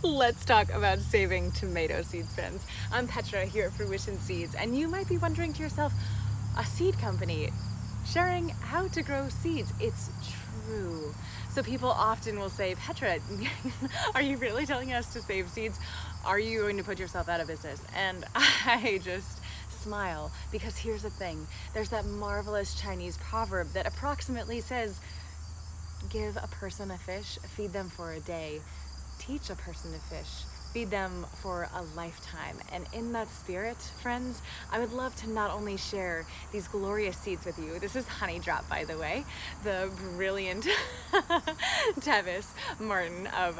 Let's talk about saving tomato seeds, friends. I'm Petra here at Fruition Seeds, and you might be wondering to yourself, a seed company sharing how to grow seeds. It's true. So people often will say, Petra, are you really telling us to save seeds? Are you going to put yourself out of business? And I just smile, because here's the thing. There's that marvelous Chinese proverb that approximately says, give a person a fish, feed them for a day. Teach a person to fish, feed them for a lifetime. And in that spirit, friends, I would love to not only share these glorious seeds with you. This is Honey Drop, by the way, the brilliant Tevis Martin of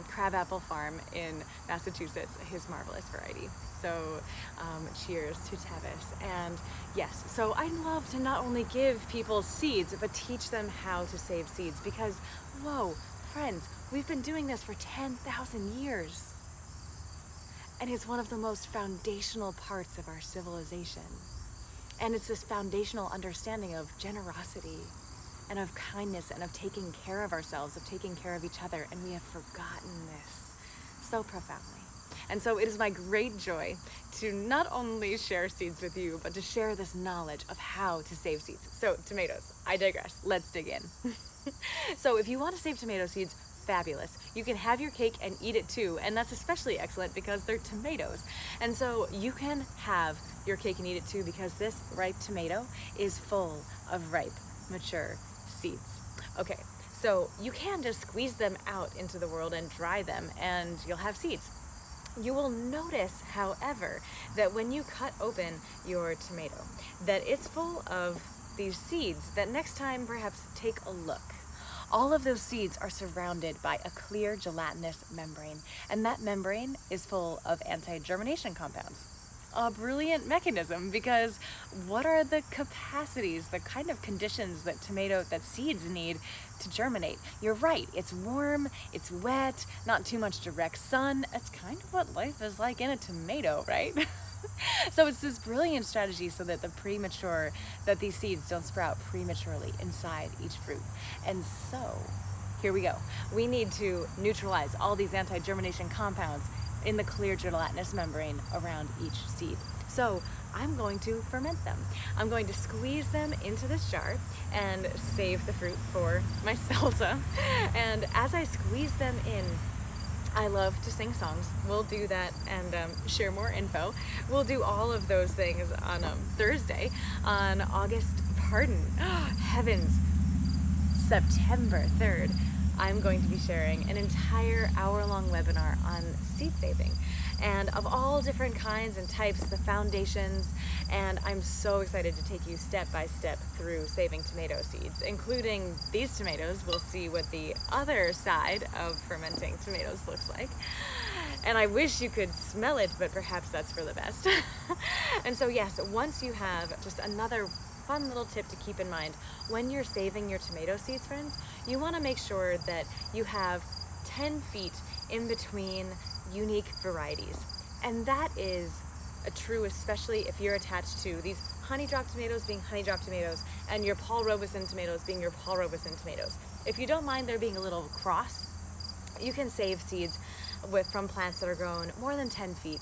Crabapple Farm in Massachusetts, his marvelous variety. So cheers to Tevis. And yes, so I'd love to not only give people seeds, but teach them how to save seeds, because, whoa, friends, we've been doing this for 10,000 years. And it's one of the most foundational parts of our civilization. And it's this foundational understanding of generosity and of kindness and of taking care of ourselves, of taking care of each other. And we have forgotten this so profoundly. And so it is my great joy to not only share seeds with you, but to share this knowledge of how to save seeds. So tomatoes, I digress. Let's dig in. So if you want to save tomato seeds, fabulous. You can have your cake and eat it too, and that's especially excellent because they're tomatoes. And so you can have your cake and eat it too, because this ripe tomato is full of ripe, mature seeds. Okay, so you can just squeeze them out into the world and dry them, and you'll have seeds. You will notice, however, that when you cut open your tomato, that it's full of these seeds that next time perhaps take a look. All of those seeds are surrounded by a clear gelatinous membrane, and that membrane is full of anti-germination compounds. A brilliant mechanism, because what are the capacities, the kind of conditions that seeds need to germinate? You're right, it's warm, it's wet, not too much direct sun. It's kind of what life is like in a tomato, right? So it's this brilliant strategy so that these seeds don't sprout prematurely inside each fruit. And so, here we go. We need to neutralize all these anti-germination compounds in the clear gelatinous membrane around each seed. So I'm going to ferment them. I'm going to squeeze them into this jar and save the fruit for my salsa. And as I squeeze them in, I love to sing songs. We'll do that and share more info. We'll do all of those things on Thursday, on September 3rd. I'm going to be sharing an entire hour-long webinar on seed saving, and of all different kinds and types, the foundations, and I'm so excited to take you step by step through saving tomato seeds, including these tomatoes. We'll see what the other side of fermenting tomatoes looks like. And I wish you could smell it, but perhaps that's for the best. And so yes, once you have just another fun little tip to keep in mind, when you're saving your tomato seeds, friends, you want to make sure that you have 10 feet in between unique varieties. And that is true especially if you're attached to these honey drop tomatoes being honey drop tomatoes and your Paul Robeson tomatoes being your Paul Robeson tomatoes. If you don't mind there being a little cross, you can save seeds from plants that are grown more than 10 feet,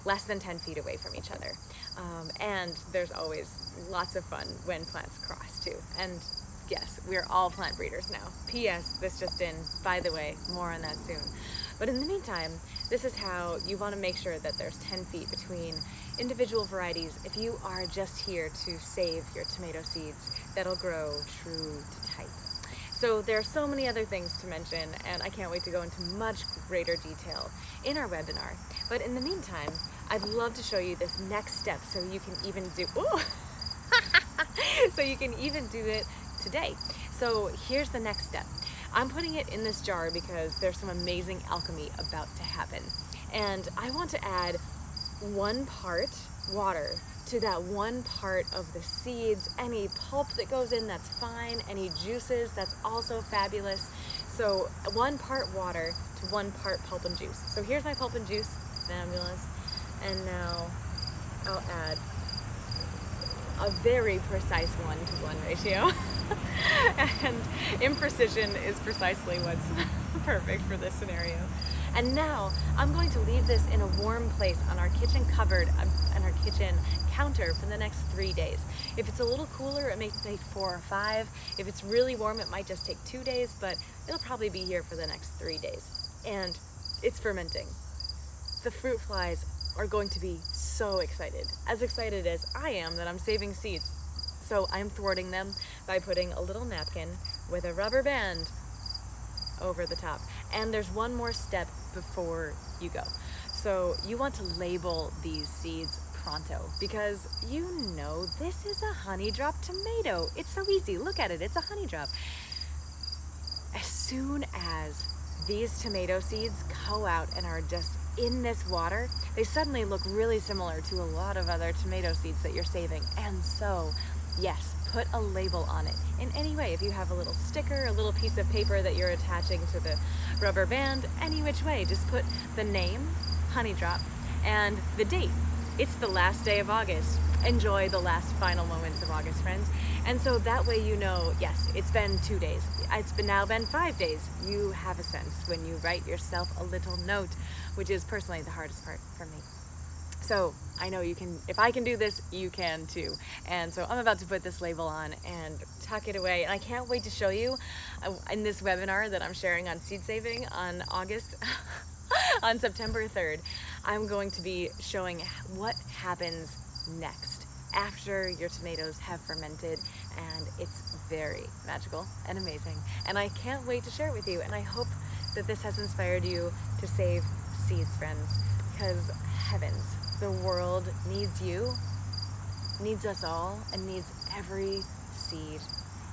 less than 10 feet away from each other. And there's always lots of fun when plants cross too. And yes, we're all plant breeders now. P.S. This just in, by the way, more on that soon. But in the meantime, this is how you want to make sure that there's 10 feet between individual varieties if you are just here to save your tomato seeds that'll grow true to type. So there are so many other things to mention, and I can't wait to go into much greater detail in our webinar. But in the meantime, I'd love to show you this next step so you can even do, so you can even do it today. So here's the next step. I'm putting it in this jar because there's some amazing alchemy about to happen. And I want to add 1 part water to that 1 part of the seeds. Any pulp that goes in, that's fine. Any juices, that's also fabulous. So 1 part water to 1 part pulp and juice. So here's my pulp and juice, fabulous. And now I'll add a very precise 1-to-1 ratio. And imprecision is precisely what's perfect for this scenario. And now I'm going to leave this in a warm place on our kitchen cupboard and our kitchen counter for the next 3 days. If it's a little cooler, it may take 4 or 5. If it's really warm, it might just take 2 days, but it'll probably be here for the next 3 days. And it's fermenting. The fruit flies are going to be so excited as I am that I'm saving seeds. So I'm thwarting them by putting a little napkin with a rubber band over the top. And there's one more step before you go. So you want to label these seeds pronto, because you know this is a honey drop tomato. It's so easy. Look at it. It's a honey drop. As soon as these tomato seeds go out and are just in this water, they suddenly look really similar to a lot of other tomato seeds that you're saving. And so, yes, put a label on it in any way. If you have a little sticker, a little piece of paper that you're attaching to the rubber band, any which way, just put the name, honey drop, and the date. It's the last day of August. Enjoy the last final moments of August, friends. And so that way you know, yes, it's been 2 days. It's now been 5 days. You have a sense when you write yourself a little note, which is personally the hardest part for me. So I know you can, if I can do this, you can too. And so I'm about to put this label on and tuck it away. And I can't wait to show you in this webinar that I'm sharing on seed saving on on September 3rd. I'm going to be showing what happens next after your tomatoes have fermented, and it's very magical and amazing. And I can't wait to share it with you. And I hope that this has inspired you to save seeds, friends, because heavens, the world needs you, needs us all, and needs every seed.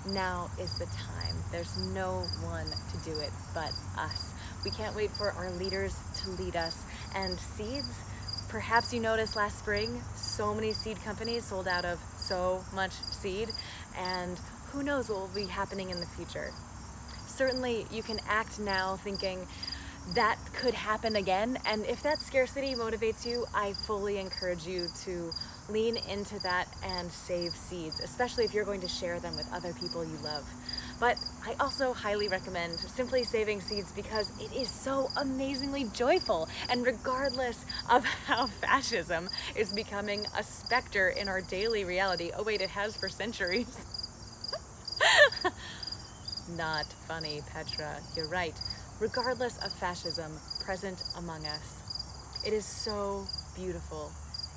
Now is the time. There's no one to do it but us. We can't wait for our leaders to lead us. And seeds, perhaps you noticed last spring, so many seed companies sold out of so much seed, and who knows what will be happening in the future. Certainly you can act now thinking that could happen again, and if that scarcity motivates you, I fully encourage you to lean into that and save seeds, especially if you're going to share them with other people you love. But I also highly recommend simply saving seeds because it is so amazingly joyful. And regardless of how fascism is becoming a specter in our daily reality, oh wait, it has for centuries. Not funny, Petra, you're right. Regardless of fascism present among us, it is so beautiful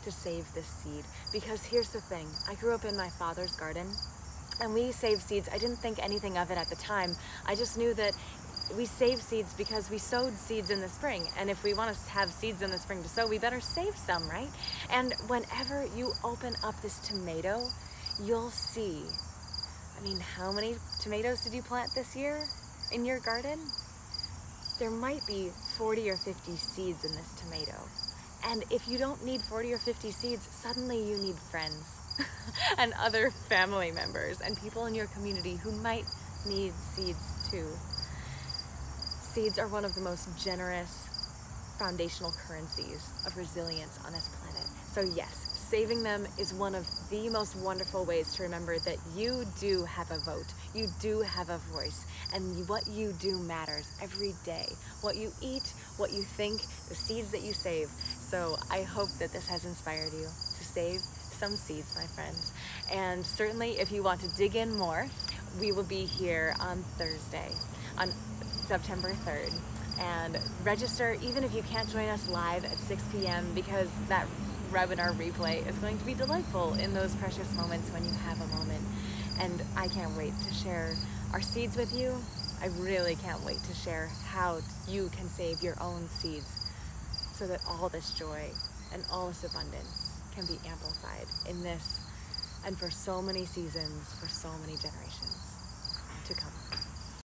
to save this seed. Because here's the thing, I grew up in my father's garden, and we saved seeds. I didn't think anything of it at the time. I just knew that we save seeds because we sowed seeds in the spring. And if we want to have seeds in the spring to sow, we better save some, right? And whenever you open up this tomato, you'll see, I mean, how many tomatoes did you plant this year in your garden? There might be 40 or 50 seeds in this tomato. And if you don't need 40 or 50 seeds, suddenly you need friends and other family members and people in your community who might need seeds too. Seeds are one of the most generous foundational currencies of resilience on this planet. So yes, saving them is one of the most wonderful ways to remember that you do have a vote, you do have a voice, and what you do matters every day. What you eat, what you think, the seeds that you save. So I hope that this has inspired you to save some seeds, my friends. And certainly if you want to dig in more, we will be here on Thursday, on September 3rd. And register even if you can't join us live at 6 p.m. because that webinar replay is going to be delightful in those precious moments when you have a moment. And I can't wait to share our seeds with you. I really can't wait to share how you can save your own seeds so that all this joy and all this abundance can be amplified in this and for so many seasons, for so many generations to come.